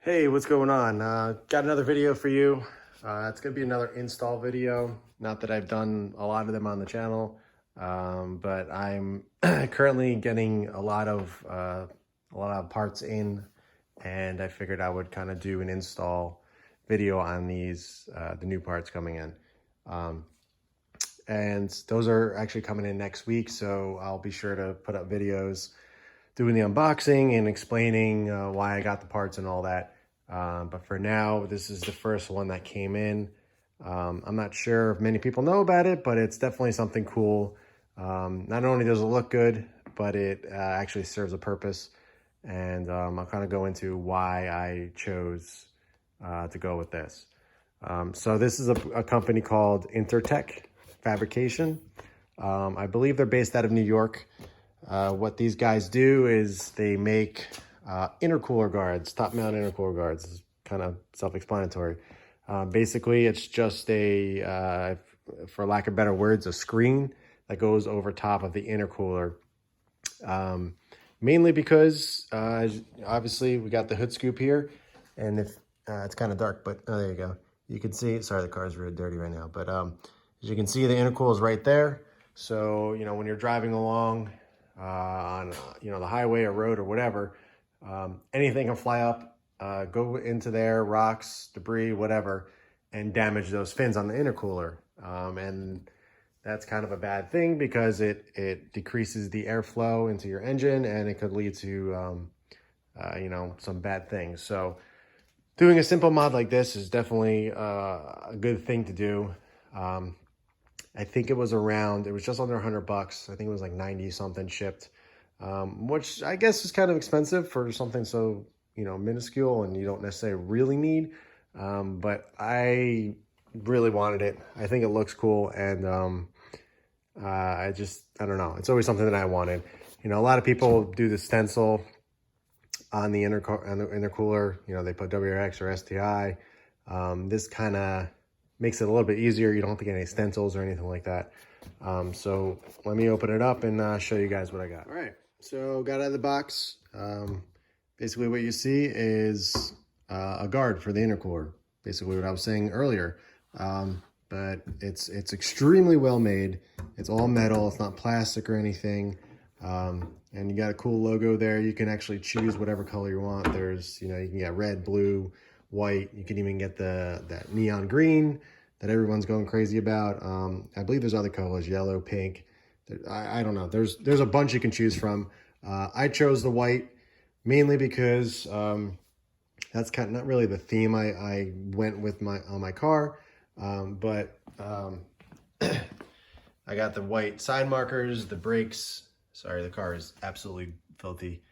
Hey, what's going on? Got another video for you. It's gonna be another install video. Not that I've done a lot of them on the channel, but I'm currently getting a lot of parts in, and I figured I would kind of do an install video on these, the new parts coming in. And those are actually coming in next week, so I'll be sure to put up videos doing the unboxing and explaining why I got the parts and all that. But for now, this is the first one that came in. I'm not sure if many people know about it, but it's definitely something cool. Not only does it look good, but it actually serves a purpose. And I'll kind of go into why I chose to go with this. So this is a company called Intertek Fabrication. I believe they're based out of New York. What these guys do is they make intercooler guards, top-mount intercooler guards. It's kind of self-explanatory. Basically, it's just a, for lack of better words, a screen that goes over top of the intercooler. Mainly because, obviously, we got the hood scoop here, and if it's kind of dark, but oh, there you go. You can see, sorry, the car is really dirty right now, but as you can see, the intercooler is right there. So, you know, when you're driving along on, you know, the highway or road or whatever, anything can fly up, go into there, rocks, debris, whatever, and damage those fins on the intercooler. And that's kind of a bad thing because it decreases the airflow into your engine, and it could lead to, you know, some bad things. So doing a simple mod like this is definitely a good thing to do. I think it was just under $100. I think it was like 90 something shipped. Which I guess is kind of expensive for something so, you know, minuscule and you don't necessarily really need. But I really wanted it. I think it looks cool, and I don't know. It's always something that I wanted. You know, a lot of people do the stencil on the intercooler. You know, they put WRX or STI. This kind of makes it a little bit easier. You don't have to get any stencils or anything like that. So let me open it up and show you guys what I got. All right, so got out of the box. Basically what you see is a guard for the intercooler. Basically what I was saying earlier. But it's extremely well made. It's all metal. It's not plastic or anything. And you got a cool logo there. You can actually choose whatever color you want. There's, you know, you can get red, blue, white. You can even get that neon green that everyone's going crazy about. I believe there's other colors, yellow, pink. I don't know. There's a bunch you can choose from. I chose the white mainly because that's kind of not really the theme I went with on my car. But I got the white side markers, the brakes. Sorry, the car is absolutely filthy.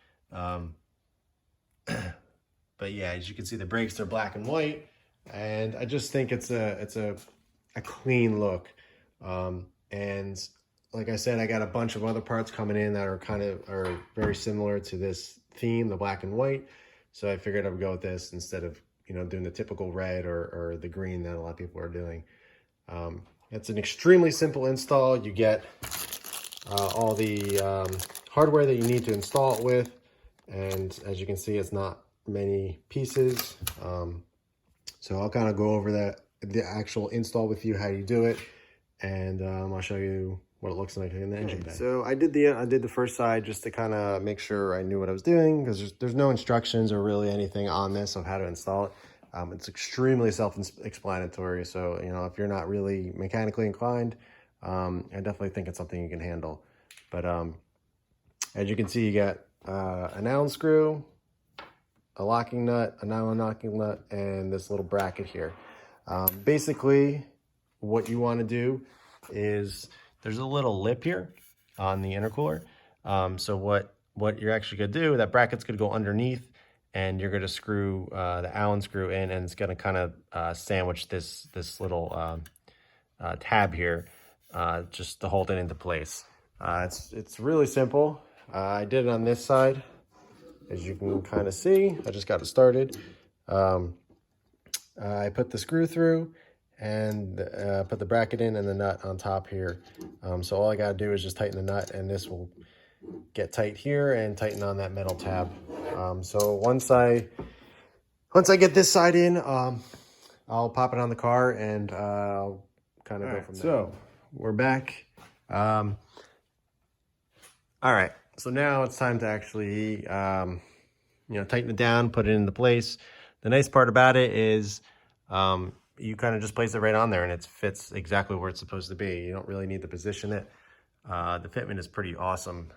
But yeah, as you can see, the brakes, they're black and white, and I just think it's a clean look. And like I said, I got a bunch of other parts coming in that are very similar to this theme, the black and white. So I figured I would go with this instead of, you know, doing the typical red or the green that a lot of people are doing. It's an extremely simple install. You get all the hardware that you need to install it with, and as you can see, it's not many pieces. So I'll kind of go over the actual install with you, how you do it, and I'll show you what it looks like in the engine bay. So I did the first side just to kind of make sure I knew what I was doing, because there's no instructions or really anything on this of how to install it. It's extremely self-explanatory, so, you know, if you're not really mechanically inclined, I definitely think it's something you can handle. But as you can see, you got an Allen screw, a locking nut, a nylon locking nut, and this little bracket here. Basically, what you want to do is there's a little lip here on the intercooler. So what you're actually going to do, that bracket's going to go underneath, and you're going to screw the Allen screw in, and it's going to kind of sandwich this little tab here just to hold it into place. It's really simple. I did it on this side. As you can kind of see, I just got it started. I put the screw through and put the bracket in and the nut on top here. So all I got to do is just tighten the nut, and this will get tight here and tighten on that metal tab. So once I once I get this side in, I'll pop it on the car and I'll kind of go from there. So we're back. All right, so now it's time to actually, tighten it down, put it into place. The nice part about it is you kind of just place it right on there and it fits exactly where it's supposed to be. You don't really need to position it. The fitment is pretty awesome.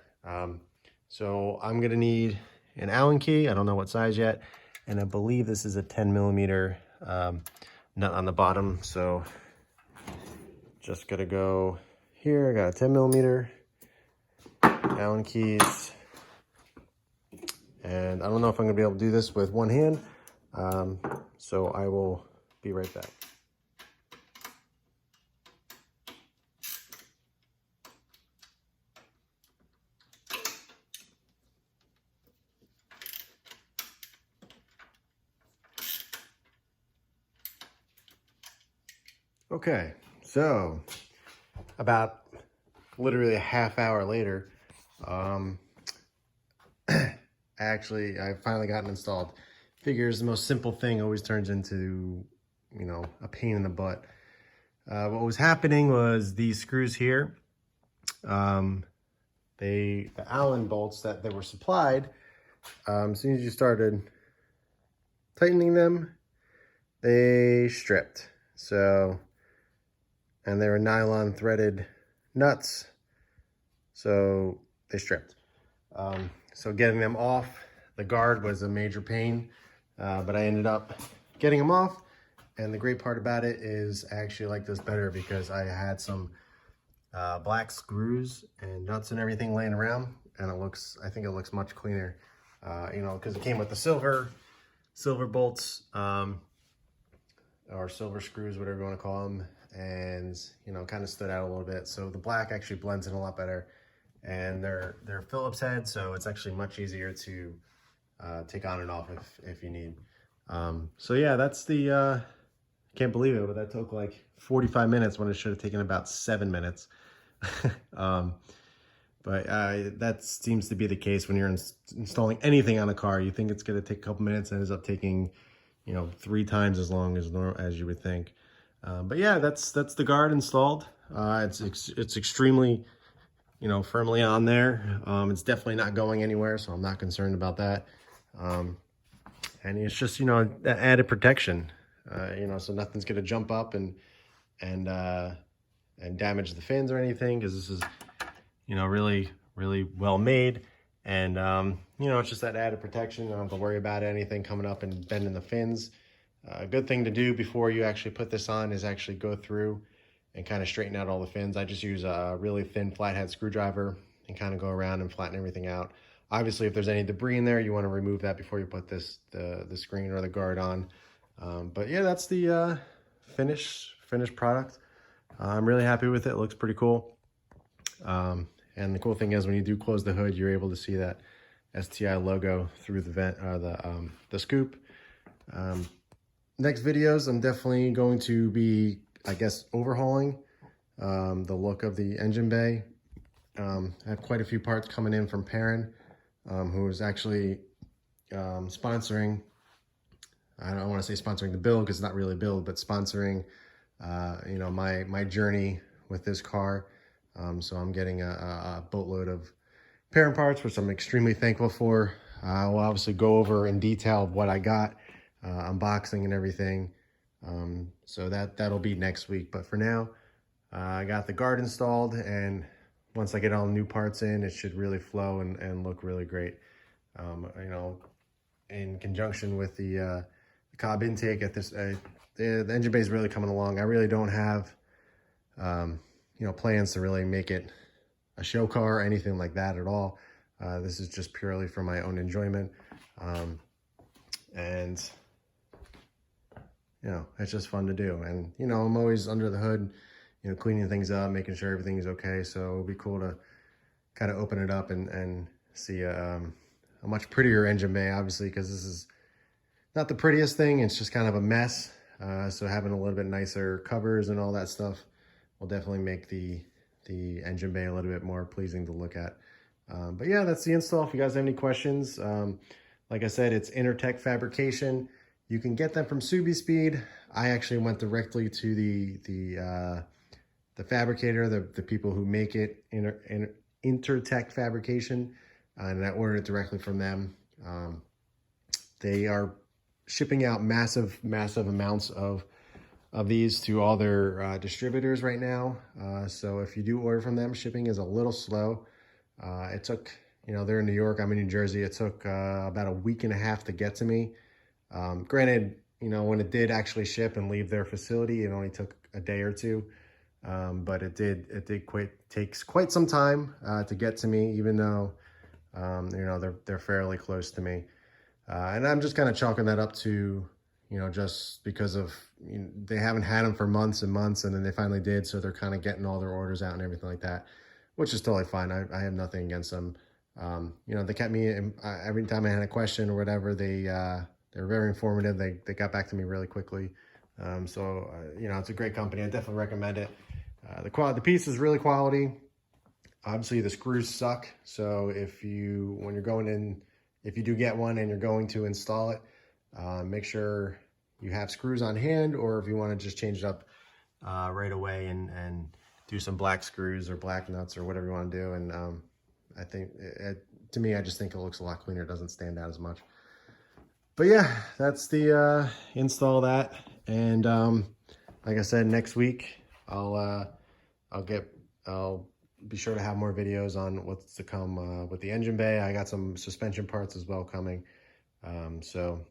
So I'm gonna need an Allen key. I don't know what size yet. And I believe this is a 10 millimeter nut on the bottom. So just gonna go here. I got a 10 millimeter Allen keys. And I don't know if I'm gonna be able to do this with one hand. So I will be right back. Okay, so about literally a half hour later, I finally got it installed. Figures the most simple thing always turns into, a pain in the butt. What was happening was these screws here, the Allen bolts that they were supplied, as soon as you started tightening them, they stripped. So, and they were nylon threaded nuts, so they stripped. So getting them off the guard was a major pain, but I ended up getting them off. And the great part about it is I actually like this better because I had some black screws and nuts and everything laying around, and I think it looks much cleaner, because it came with the silver bolts, or silver screws, whatever you want to call them, and kind of stood out a little bit. So the black actually blends in a lot better, and they're Phillips head, so it's actually much easier to take on and off if you need. So yeah, that's the can't believe it, but that took like 45 minutes when it should have taken about 7 minutes. But that seems to be the case when you're installing anything on a car. You think it's going to take a couple minutes, and it ends up taking 3 times as long as you would think. But yeah, that's the guard installed. It's extremely firmly on there. It's definitely not going anywhere, so I'm not concerned about that. And it's just added protection, so nothing's gonna jump up and damage the fins or anything, because this is really well made. And it's just that added protection. You don't have to worry about anything coming up and bending the fins. A good thing to do before you actually put this on is actually go through and kind of straighten out all the fins. I just use a really thin flathead screwdriver and kind of go around and flatten everything out. Obviously, if there's any debris in there, you want to remove that before you put the screen or the guard on. But yeah, that's the finished product. I'm really happy with it. It looks pretty cool. And the cool thing is when you do close the hood, you're able to see that STI logo through the vent, the scoop. Next videos, I'm definitely going to be, I guess, overhauling the look of the engine bay. I have quite a few parts coming in from Perrin, who is actually sponsoring, I don't want to say sponsoring the build because it's not really a build, but sponsoring, my journey with this car. So I'm getting a boatload of Perrin parts, which I'm extremely thankful for. I'll obviously go over in detail what I got, unboxing and everything. So that'll be next week. But for now, I got the guard installed, and once I get all new parts in, it should really flow and look really great. In conjunction with the cob intake at this, the engine bay is really coming along. I really don't have, plans to really make it a show car or anything like that at all. This is just purely for my own enjoyment. And it's just fun to do. And, I'm always under the hood, cleaning things up, making sure everything's okay. So it'll be cool to kind of open it up and see a much prettier engine bay, obviously, because this is not the prettiest thing. It's just kind of a mess. So having a little bit nicer covers and all that stuff will definitely make the engine bay a little bit more pleasing to look at. But yeah, that's the install. If you guys have any questions, like I said, it's Intertek Fabrication. You can get them from Speed. I actually went directly to the fabricator, the people who make it, Intertek Fabrication, and I ordered it directly from them. They are shipping out massive amounts of these to all their distributors right now. So if you do order from them, shipping is a little slow. It took, they're in New York, I'm in New Jersey. It took about a week and a half to get to me. Granted, when it did actually ship and leave their facility, it only took a day or two. But it takes quite some time to get to me, even though, they're fairly close to me. And I'm just kind of chalking that up to, just because of, they haven't had them for months and months, and then they finally did. So they're kind of getting all their orders out and everything like that, which is totally fine. I have nothing against them. They kept me, every time I had a question or whatever, they're very informative. They got back to me really quickly. So it's a great company. I definitely recommend it. The piece is really quality. Obviously the screws suck. So when you're going in, if you do get one and you're going to install it, make sure you have screws on hand, or if you want to just change it up right away and do some black screws or black nuts or whatever you want to do. And I think, to me, I just think it looks a lot cleaner. It doesn't stand out as much. But yeah, that's the install of that. And like I said, next week I'll be sure to have more videos on what's to come with the engine bay. I got some suspension parts as well coming. So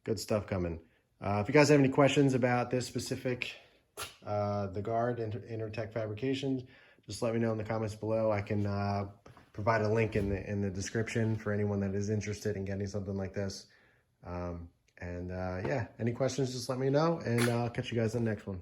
good stuff coming. If you guys have any questions about this specific, the guard, Intertek Fabrication, just let me know in the comments below. I can provide a link in the description for anyone that is interested in getting something like this. Yeah, any questions, just let me know, and I'll catch you guys in the next one.